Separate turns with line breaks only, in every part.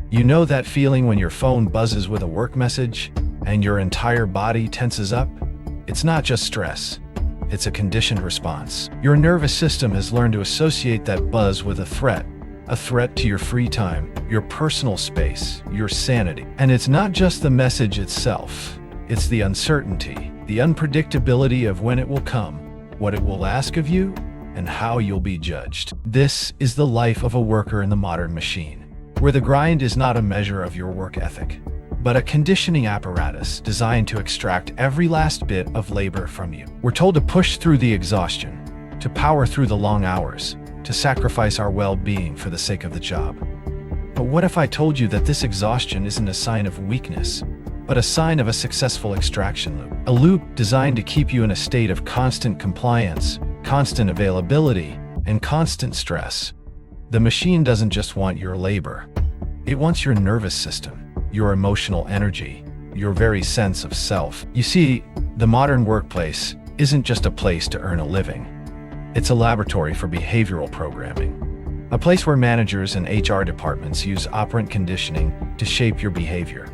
You know that feeling when your phone buzzes with a work message and your entire body tenses up? It's not just stress. It's a conditioned response. Your nervous system has learned to associate that buzz with a threat to your free time, your personal space, your sanity. And it's not just the message itself. It's the uncertainty, the unpredictability of when it will come, what it will ask of you, and how you'll be judged. This is the life of a worker in the modern machine, where the grind is not a measure of your work ethic, but a conditioning apparatus designed to extract every last bit of labor from you. We're told to push through the exhaustion, to power through the long hours, to sacrifice our well-being for the sake of the job. But what if I told you that this exhaustion isn't a sign of weakness, but a sign of a successful extraction loop? A loop designed to keep you in a state of constant compliance, constant availability, and constant stress. The machine doesn't just want your labor. It wants your nervous system, your emotional energy, your very sense of self. You see, the modern workplace isn't just a place to earn a living. It's a laboratory for behavioral programming, a place where managers and HR departments use operant conditioning to shape your behavior,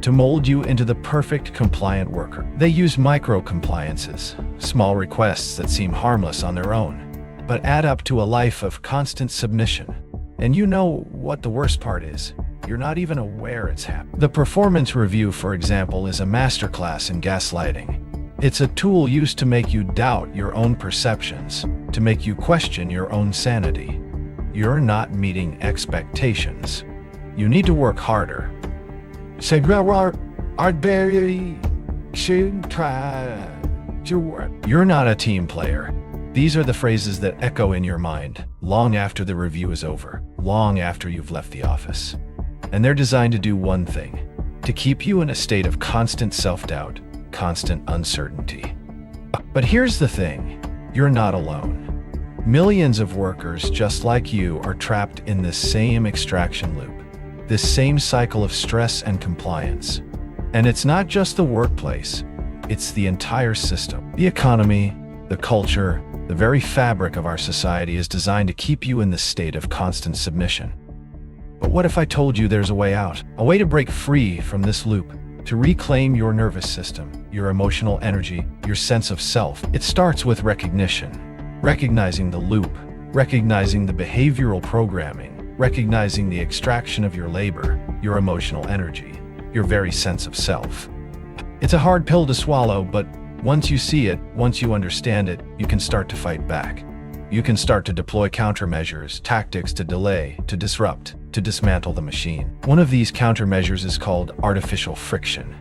to mold you into the perfect compliant worker. They use micro-compliances, small requests that seem harmless on their own, but add up to a life of constant submission. And you know what the worst part is? You're not even aware it's happening. The performance review, for example, is a masterclass in gaslighting. It's a tool used to make you doubt your own perceptions, to make you question your own sanity. You're not meeting expectations. You need to work harder. You're not a team player. These are the phrases that echo in your mind long after the review is over, long after you've left the office. And they're designed to do one thing: to keep you in a state of constant self-doubt, constant uncertainty. But here's the thing, you're not alone. Millions of workers just like you are trapped in this same extraction loop, this same cycle of stress and compliance. And it's not just the workplace, it's the entire system. The economy, the culture, the very fabric of our society is designed to keep you in this state of constant submission. But what if I told you there's a way out? A way to break free from this loop, to reclaim your nervous system, your emotional energy, your sense of self. It starts with recognition. Recognizing the loop, recognizing the behavioral programming, recognizing the extraction of your labor, your emotional energy, your very sense of self. It's a hard pill to swallow, but once you see it, once you understand it, you can start to fight back. You can start to deploy countermeasures, tactics to delay, to disrupt, to dismantle the machine. One of these countermeasures is called artificial friction.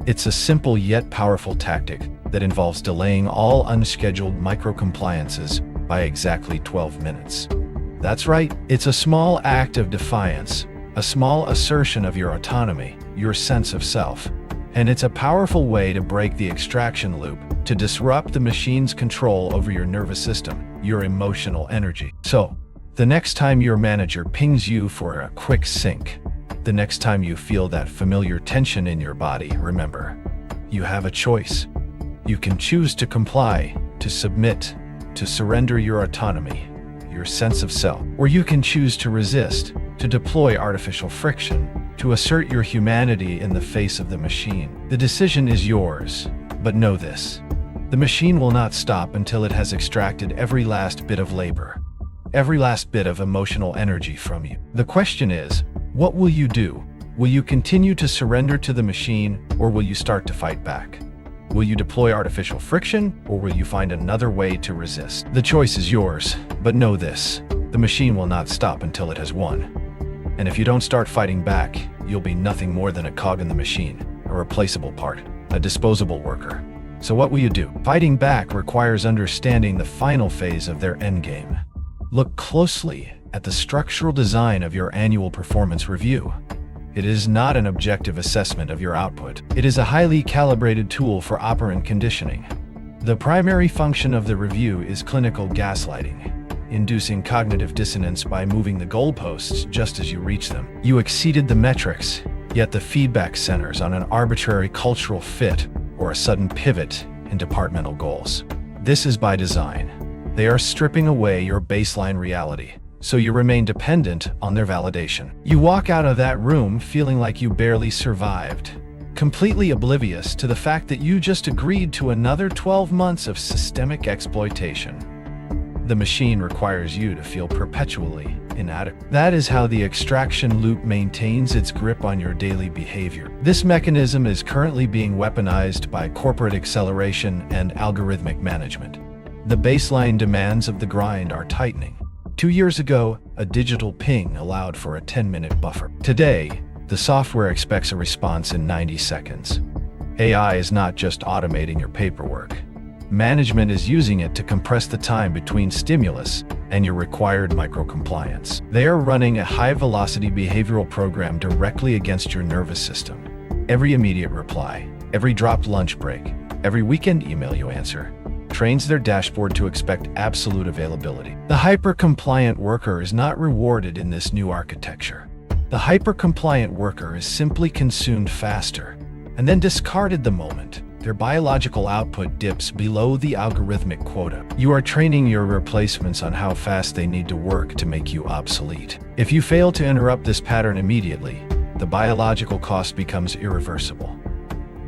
It's a simple yet powerful tactic that involves delaying all unscheduled micro-compliances by exactly 12 minutes. That's right, it's a small act of defiance, a small assertion of your autonomy, your sense of self. And it's a powerful way to break the extraction loop, to disrupt the machine's control over your nervous system, your emotional energy. So, the next time your manager pings you for a quick sync, the next time you feel that familiar tension in your body, remember, you have a choice. You can choose to comply, to submit, to surrender your autonomy, your sense of self, or you can choose to resist, to deploy artificial friction, to assert your humanity in the face of the machine. The decision is yours, but know this: the machine will not stop until it has extracted every last bit of labor, every last bit of emotional energy from you. The question is, what will you do? Will you continue to surrender to the machine, or will you start to fight back? Will you deploy artificial friction, or will you find another way to resist? The choice is yours, but know this: the machine will not stop until it has won. And if you don't start fighting back, you'll be nothing more than a cog in the machine, a replaceable part, a disposable worker. So what will you do? Fighting back requires understanding the final phase of their endgame. Look closely at the structural design of your annual performance review. It is not an objective assessment of your output. It is a highly calibrated tool for operant conditioning. The primary function of the review is clinical gaslighting, inducing cognitive dissonance by moving the goalposts just as you reach them. You exceeded the metrics, yet the feedback centers on an arbitrary cultural fit or a sudden pivot in departmental goals. This is by design. They are stripping away your baseline reality, so you remain dependent on their validation. You walk out of that room feeling like you barely survived, completely oblivious to the fact that you just agreed to another 12 months of systemic exploitation. The machine requires you to feel perpetually inadequate. That is how the extraction loop maintains its grip on your daily behavior. This mechanism is currently being weaponized by corporate acceleration and algorithmic management. The baseline demands of the grind are tightening. 2 years ago, a digital ping allowed for a 10-minute buffer. Today, the software expects a response in 90 seconds. AI is not just automating your paperwork. Management is using it to compress the time between stimulus and your required micro-compliance. They are running a high-velocity behavioral program directly against your nervous system. Every immediate reply, every dropped lunch break, every weekend email you answer, trains their dashboard to expect absolute availability. The hyper-compliant worker is not rewarded in this new architecture. The hyper-compliant worker is simply consumed faster and then discarded the moment their biological output dips below the algorithmic quota. You are training your replacements on how fast they need to work to make you obsolete. If you fail to interrupt this pattern immediately, the biological cost becomes irreversible.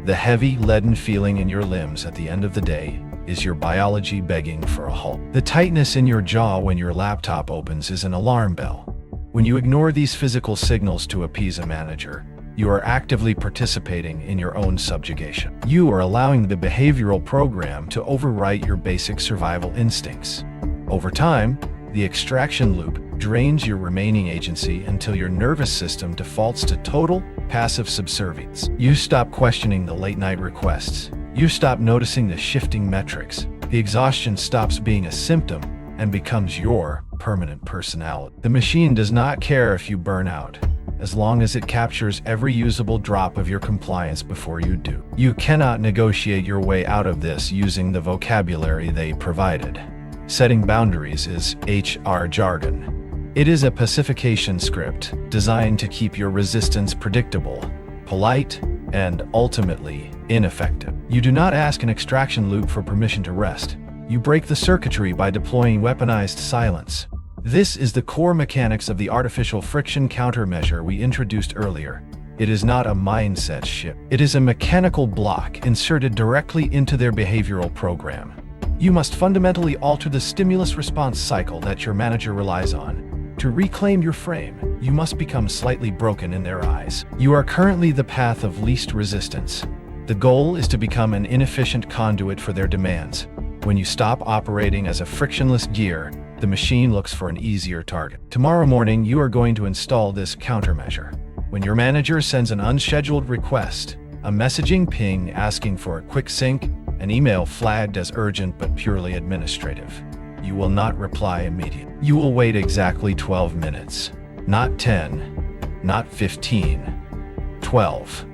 The heavy, leaden feeling in your limbs at the end of the day is your biology begging for a halt. The tightness in your jaw when your laptop opens is an alarm bell. When you ignore these physical signals to appease a manager, you are actively participating in your own subjugation. You are allowing the behavioral program to overwrite your basic survival instincts. Over time, the extraction loop drains your remaining agency until your nervous system defaults to total, passive subservience. You stop questioning the late-night requests. You stop noticing the shifting metrics. The exhaustion stops being a symptom and becomes your permanent personality. The machine does not care if you burn out, as long as it captures every usable drop of your compliance before you do. You cannot negotiate your way out of this using the vocabulary they provided. Setting boundaries is HR jargon. It is a pacification script designed to keep your resistance predictable, polite, and ultimately ineffective. You do not ask an extraction loop for permission to rest. You break the circuitry by deploying weaponized silence. This is the core mechanics of the artificial friction countermeasure we introduced earlier. It is not a mindset shift. It is a mechanical block inserted directly into their behavioral program. You must fundamentally alter the stimulus response cycle that your manager relies on. To reclaim your frame, you must become slightly broken in their eyes. You are currently the path of least resistance. The goal is to become an inefficient conduit for their demands. When you stop operating as a frictionless gear, the machine looks for an easier target. Tomorrow morning, you are going to install this countermeasure. When your manager sends an unscheduled request, a messaging ping asking for a quick sync, an email flagged as urgent but purely administrative, you will not reply immediately. You will wait exactly 12 minutes. Not 10, not 15, 12.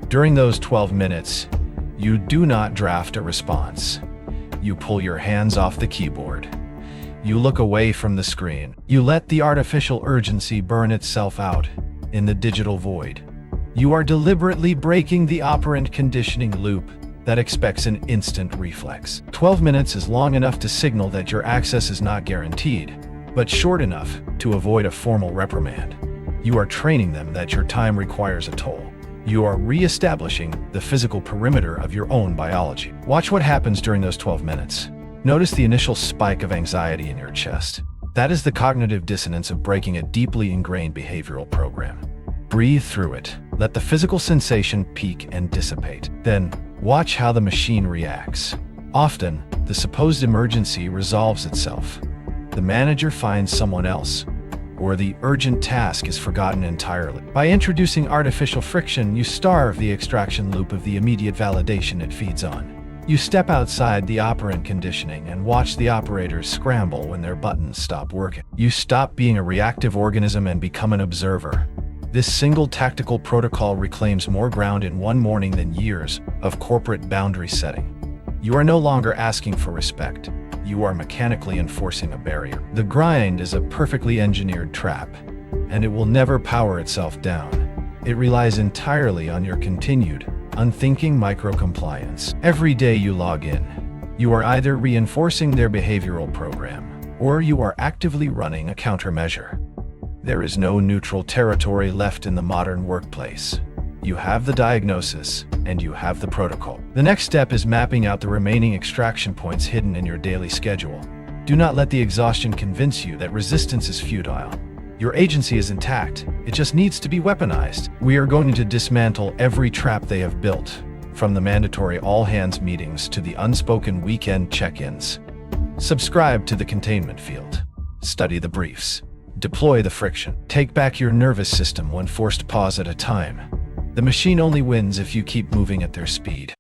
During those 12 minutes, you do not draft a response. You pull your hands off the keyboard. You look away from the screen. You let the artificial urgency burn itself out in the digital void. You are deliberately breaking the operant conditioning loop that expects an instant reflex. 12 minutes is long enough to signal that your access is not guaranteed, but short enough to avoid a formal reprimand. You are training them that your time requires a toll. You are re-establishing the physical perimeter of your own biology. Watch what happens during those 12 minutes. Notice the initial spike of anxiety in your chest. That is the cognitive dissonance of breaking a deeply ingrained behavioral program. Breathe through it. Let the physical sensation peak and dissipate. Then, watch how the machine reacts. Often, the supposed emergency resolves itself. The manager finds someone else, or the urgent task is forgotten entirely. By introducing artificial friction, you starve the extraction loop of the immediate validation it feeds on. You step outside the operant conditioning and watch the operators scramble when their buttons stop working. You stop being a reactive organism and become an observer. This single tactical protocol reclaims more ground in one morning than years of corporate boundary setting. You are no longer asking for respect. You are mechanically enforcing a barrier. The grind is a perfectly engineered trap, and it will never power itself down. It relies entirely on your continued, unthinking micro-compliance. Every day you log in, you are either reinforcing their behavioral program or you are actively running a countermeasure. There is no neutral territory left in the modern workplace. You have the diagnosis, and you have the protocol. The next step is mapping out the remaining extraction points hidden in your daily schedule. Do not let the exhaustion convince you that resistance is futile. Your agency is intact, it just needs to be weaponized. We are going to dismantle every trap they have built, from the mandatory all-hands meetings to the unspoken weekend check-ins. Subscribe to the Containment field. Study the briefs. Deploy the friction. Take back your nervous system one forced pause at a time. The machine only wins if you keep moving at their speed.